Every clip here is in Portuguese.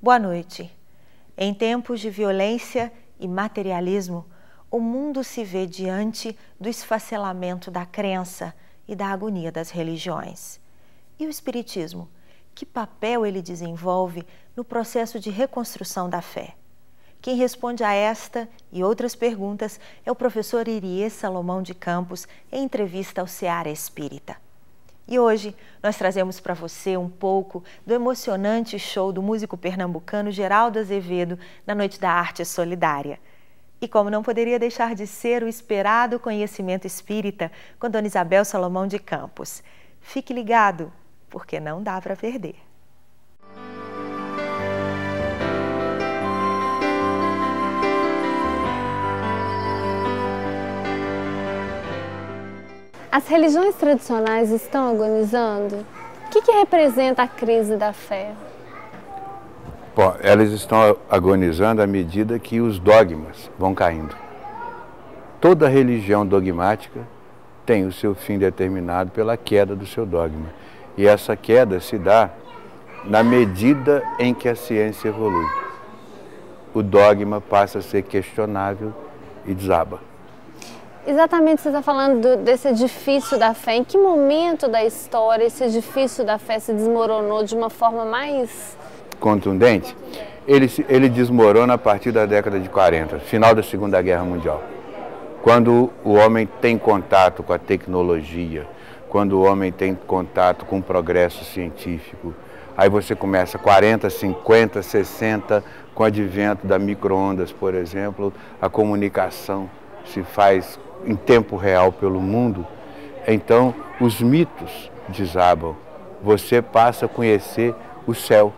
Boa noite. Em tempos de violência e materialismo, o mundo se vê diante do esfacelamento da crença e da agonia das religiões. E o Espiritismo? Que papel ele desenvolve no processo de reconstrução da fé? Quem responde a esta e outras perguntas é o professor Irie Salomão de Campos, em entrevista ao Seara Espírita. E hoje nós trazemos para você um pouco do emocionante show do músico pernambucano Geraldo Azevedo na Noite da Arte Solidária. E como não poderia deixar de ser o esperado conhecimento espírita com Dona Isabel Salomão de Campos. Fique ligado, porque não dá para perder. As religiões tradicionais estão agonizando? O que representa a crise da fé? Bom, elas estão agonizando à medida que os dogmas vão caindo. Toda religião dogmática tem o seu fim determinado pela queda do seu dogma. E essa queda se dá na medida em que a ciência evolui. O dogma passa a ser questionável e desaba. Exatamente, você está falando desse edifício da fé. Em que momento da história esse edifício da fé se desmoronou de uma forma mais contundente? Ele desmorona a partir da década de 40, final da Segunda Guerra Mundial. Quando o homem tem contato com a tecnologia, quando o homem tem contato com o progresso científico, aí você começa 40, 50, 60, com o advento da micro-ondas, por exemplo, a comunicação se faz em tempo real pelo mundo, então os mitos desabam. Você passa a conhecer o céu.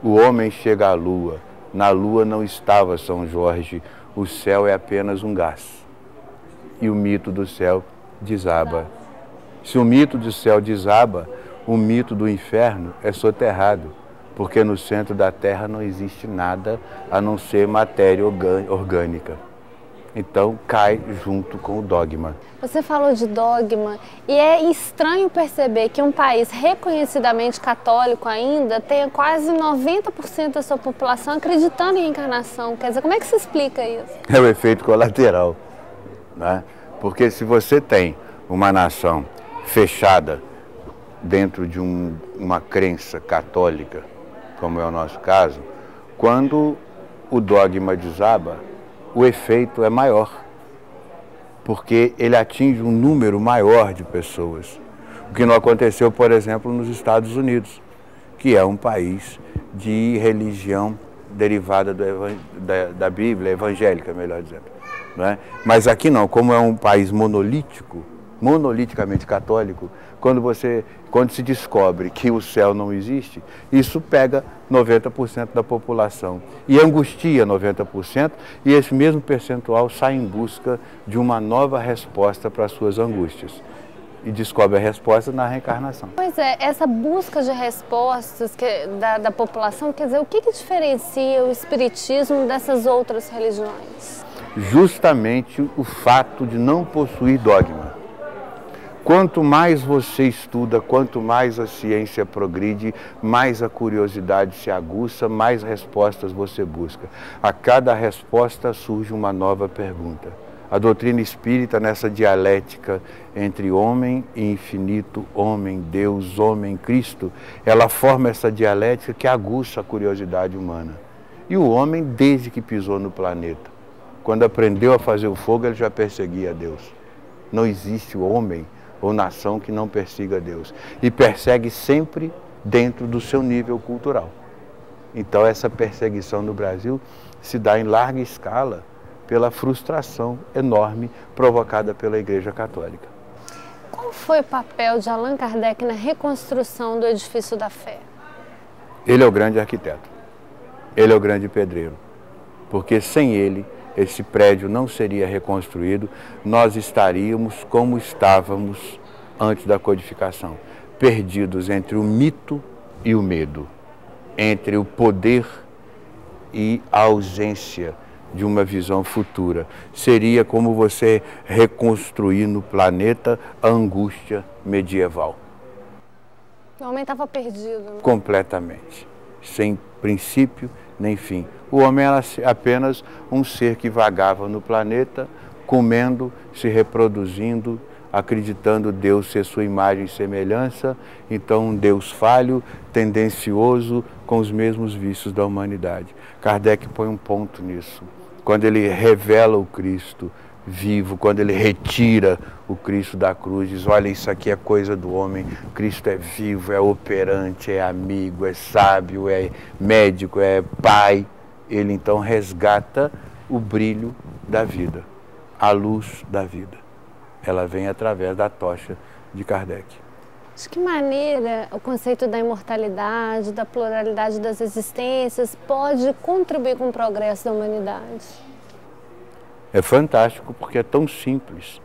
O homem chega à lua. Na lua não estava São Jorge. O céu é apenas um gás. E o mito do céu desaba. Se o mito do céu desaba, o mito do inferno é soterrado, porque no centro da terra não existe nada a não ser matéria orgânica. Então cai junto com o dogma. Você falou de dogma e é estranho perceber que um país reconhecidamente católico ainda tenha quase 90% da sua população acreditando em encarnação. Quer dizer, como é que se explica isso? É o efeito colateral, né? Porque se você tem uma nação fechada dentro de uma crença católica, como é o nosso caso, quando o dogma desaba, o efeito é maior, porque ele atinge um número maior de pessoas. O que não aconteceu, por exemplo, nos Estados Unidos, que é um país de religião derivada da Bíblia, evangélica, melhor dizendo. Né? Mas aqui não, como é um país monolítico, monoliticamente católico, quando se descobre que o céu não existe, isso pega 90% da população e angustia 90%, e esse mesmo percentual sai em busca de uma nova resposta para as suas angústias e descobre a resposta na reencarnação. Pois é, essa busca de respostas da população, quer dizer, o que diferencia o espiritismo dessas outras religiões? Justamente o fato de não possuir dogma. Quanto mais você estuda, quanto mais a ciência progride, mais a curiosidade se aguça, mais respostas você busca. A cada resposta surge uma nova pergunta. A doutrina espírita, nessa dialética entre homem e infinito, homem, Deus, homem, Cristo, ela forma essa dialética que aguça a curiosidade humana. E o homem, desde que pisou no planeta, quando aprendeu a fazer o fogo, ele já perseguia Deus. Não existe homem ou nação que não persiga Deus. E persegue sempre dentro do seu nível cultural. Então essa perseguição no Brasil se dá em larga escala pela frustração enorme provocada pela Igreja Católica. Qual foi o papel de Allan Kardec na reconstrução do edifício da fé? Ele é o grande arquiteto. Ele é o grande pedreiro. Porque sem ele, esse prédio não seria reconstruído, nós estaríamos como estávamos antes da codificação, perdidos entre o mito e o medo, entre o poder e a ausência de uma visão futura. Seria como você reconstruir no planeta a angústia medieval. O homem estava perdido. Né? Completamente. sem princípio nem fim. O homem era apenas um ser que vagava no planeta, comendo, se reproduzindo, acreditando Deus ser sua imagem e semelhança, então um Deus falho, tendencioso, com os mesmos vícios da humanidade. Kardec põe um ponto nisso. Quando ele revela o Cristo vivo, quando ele retira o Cristo da cruz, diz, olha, isso aqui é coisa do homem, Cristo é vivo, é operante, é amigo, é sábio, é médico, é pai. Ele então resgata o brilho da vida, a luz da vida. Ela vem através da tocha de Kardec. De que maneira o conceito da imortalidade, da pluralidade das existências pode contribuir com o progresso da humanidade? É fantástico porque é tão simples.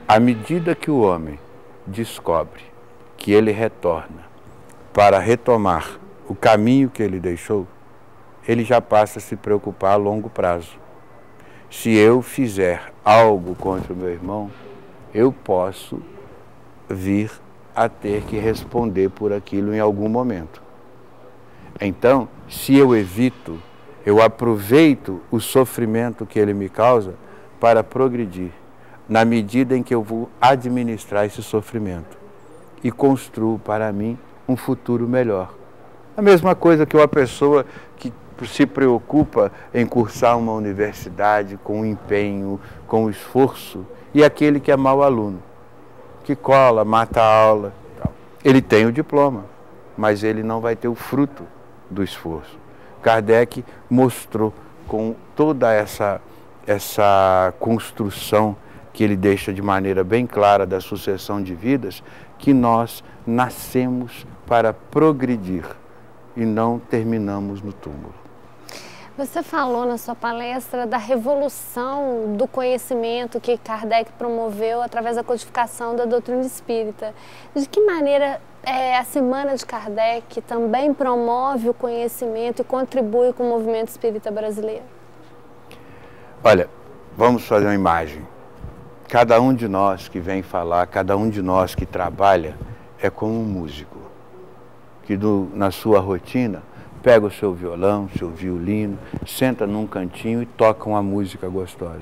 À medida que o homem descobre que ele retorna para retomar o caminho que ele deixou, ele já passa a se preocupar a longo prazo. Se eu fizer algo contra o meu irmão, eu posso vir a ter que responder por aquilo em algum momento. Então, se eu evito, eu aproveito o sofrimento que ele me causa para progredir, na medida em que eu vou administrar esse sofrimento e construo para mim um futuro melhor. A mesma coisa que uma pessoa que se preocupa em cursar uma universidade com empenho, com esforço, e aquele que é mau aluno, que cola, mata a aula. Ele tem o diploma, mas ele não vai ter o fruto do esforço. Kardec mostrou com toda essa construção que ele deixa de maneira bem clara da sucessão de vidas, que nós nascemos para progredir e não terminamos no túmulo. Você falou na sua palestra da revolução do conhecimento que Kardec promoveu através da codificação da doutrina espírita. De que maneira a Semana de Kardec também promove o conhecimento e contribui com o movimento espírita brasileiro? Olha, vamos fazer uma imagem. Cada um de nós que vem falar, cada um de nós que trabalha, é como um músico, que na sua rotina pega o seu violão, seu violino, senta num cantinho e toca uma música gostosa.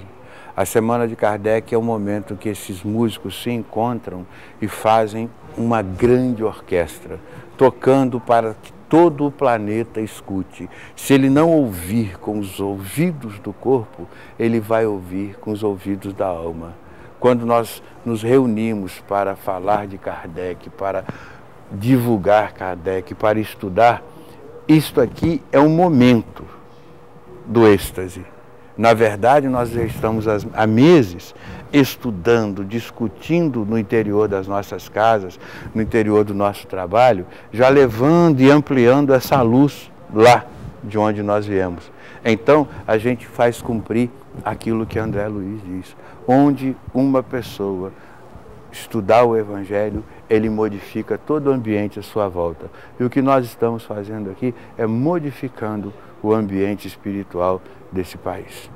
A Semana de Kardec é o momento que esses músicos se encontram e fazem uma grande orquestra, tocando para que todo o planeta escute. Se ele não ouvir com os ouvidos do corpo, ele vai ouvir com os ouvidos da alma. Quando nós nos reunimos para falar de Kardec, para divulgar Kardec, para estudar, isto aqui é um momento do êxtase. Na verdade, nós já estamos há meses estudando, discutindo no interior das nossas casas, no interior do nosso trabalho, já levando e ampliando essa luz lá de onde nós viemos. Então, a gente faz cumprir aquilo que André Luiz diz. Onde uma pessoa estudar o Evangelho, ele modifica todo o ambiente à sua volta. E o que nós estamos fazendo aqui é modificando o ambiente espiritual desse país.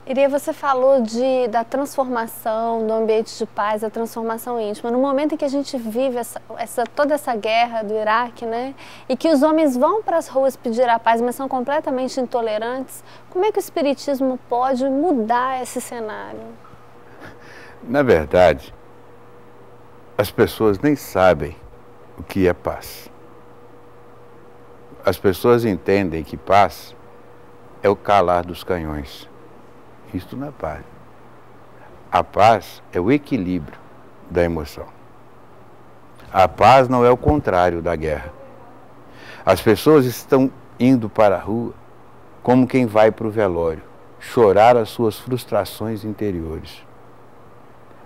Iria, você falou da transformação do ambiente de paz, a transformação íntima. No momento em que a gente vive toda essa guerra do Iraque, né, e que os homens vão para as ruas pedir a paz, mas são completamente intolerantes, como é que o Espiritismo pode mudar esse cenário? Na verdade, as pessoas nem sabem o que é paz. As pessoas entendem que paz é o calar dos canhões. Isto não é paz. A paz é o equilíbrio da emoção. A paz não é o contrário da guerra. As pessoas estão indo para a rua como quem vai para o velório, chorar as suas frustrações interiores.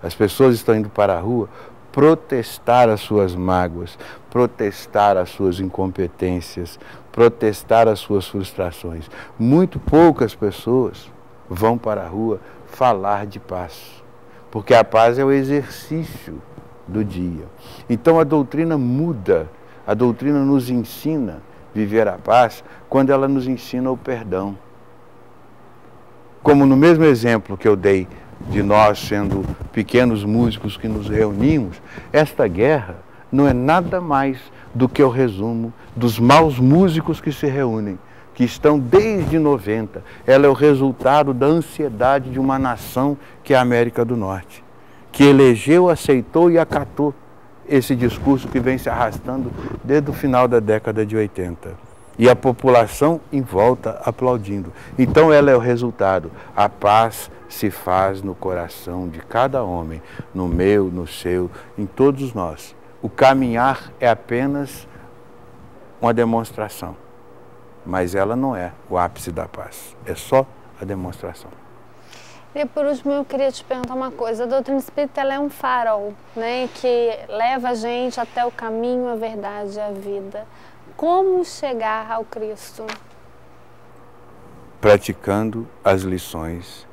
As pessoas estão indo para a rua protestar as suas mágoas, protestar as suas incompetências, protestar as suas frustrações. Muito poucas pessoas vão para a rua falar de paz, porque a paz é o exercício do dia. Então a doutrina muda, a doutrina nos ensina a viver a paz quando ela nos ensina o perdão. Como no mesmo exemplo que eu dei de nós sendo pequenos músicos que nos reunimos, esta guerra não é nada mais do que o resumo dos maus músicos que se reúnem, que estão desde 90. Ela é o resultado da ansiedade de uma nação que é a América do Norte, que elegeu, aceitou e acatou esse discurso que vem se arrastando desde o final da década de 80. E a população em volta aplaudindo. Então ela é o resultado. A paz se faz no coração de cada homem, no meu, no seu, em todos nós. O caminhar é apenas uma demonstração, mas ela não é o ápice da paz, é só a demonstração. E por último, eu queria te perguntar uma coisa. A doutrina espírita ela é um farol, né, que leva a gente até o caminho, a verdade e a vida. Como chegar ao Cristo? Praticando as lições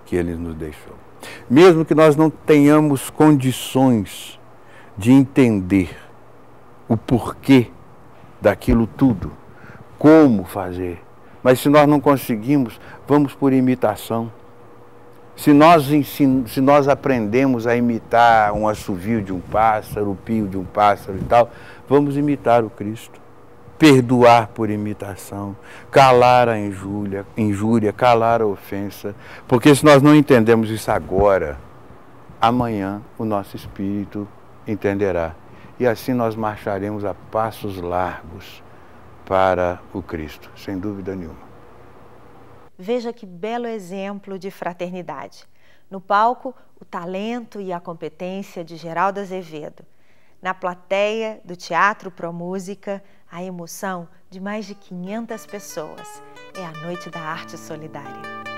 que Ele nos deixou. Mesmo que nós não tenhamos condições de entender o porquê daquilo tudo, como fazer, mas se nós não conseguimos, vamos por imitação. Se nós aprendemos a imitar um assovio de um pássaro, o pio de um pássaro e tal, vamos imitar o Cristo. Perdoar por imitação, calar a injúria, calar a ofensa, porque se nós não entendemos isso agora, amanhã o nosso espírito entenderá. E assim nós marcharemos a passos largos para o Cristo, sem dúvida nenhuma. Veja que belo exemplo de fraternidade. No palco, o talento e a competência de Geraldo Azevedo. Na plateia do Teatro Pro Música, a emoção de mais de 500 pessoas. É a Noite da Arte Solidária.